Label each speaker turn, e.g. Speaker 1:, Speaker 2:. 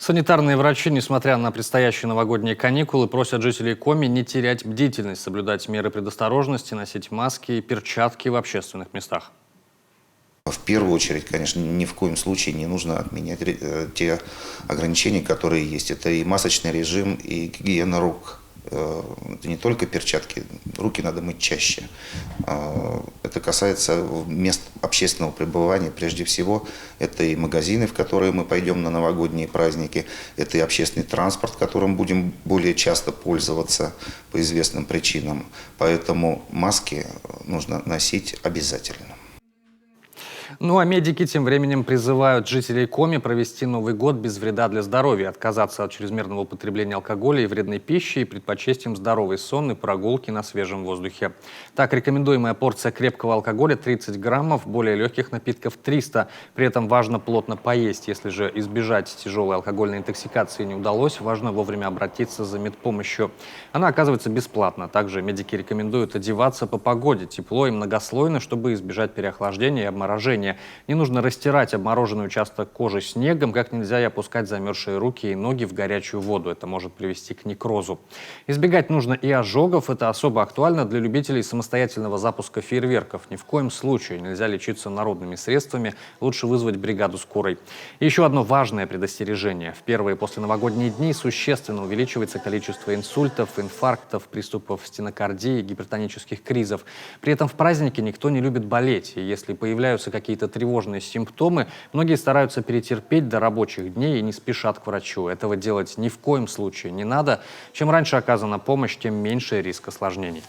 Speaker 1: Санитарные врачи, несмотря на предстоящие новогодние каникулы, просят жителей Коми не терять бдительность, соблюдать меры предосторожности, носить маски и перчатки в общественных местах.
Speaker 2: В первую очередь, конечно, ни в коем случае не нужно отменять те ограничения, которые есть. Это и масочный режим, и гигиена рук. Это не только перчатки, руки надо мыть чаще. Это касается мест общественного пребывания. Прежде всего, это и магазины, в которые мы пойдем на новогодние праздники, это и общественный транспорт, которым будем более часто пользоваться по известным причинам. Поэтому маски нужно носить обязательно.
Speaker 1: Ну а медики тем временем призывают жителей Коми провести Новый год без вреда для здоровья, отказаться от чрезмерного употребления алкоголя и вредной пищи и предпочесть им здоровый сон и прогулки на свежем воздухе. Так, рекомендуемая порция крепкого алкоголя 30 граммов, более легких напитков 300. При этом важно плотно поесть. Если же избежать тяжелой алкогольной интоксикации не удалось, важно вовремя обратиться за медпомощью. Она оказывается бесплатна. Также медики рекомендуют одеваться по погоде, тепло и многослойно, чтобы избежать переохлаждения и обморожения. Не нужно растирать обмороженный участок кожи снегом, как нельзя и опускать замерзшие руки и ноги в горячую воду. Это может привести к некрозу. Избегать нужно и ожогов. Это особо актуально для любителей самостоятельного запуска фейерверков. Ни в коем случае нельзя лечиться народными средствами. Лучше вызвать бригаду скорой. И еще одно важное предостережение. В первые посленовогодние дни существенно увеличивается количество инсультов, инфарктов, приступов стенокардии, гипертонических кризов. При этом в праздники никто не любит болеть. И если появляются какие-то тревожные симптомы, многие стараются перетерпеть до рабочих дней и не спешат к врачу. Этого делать ни в коем случае не надо. Чем раньше оказана помощь, тем меньше риск осложнений.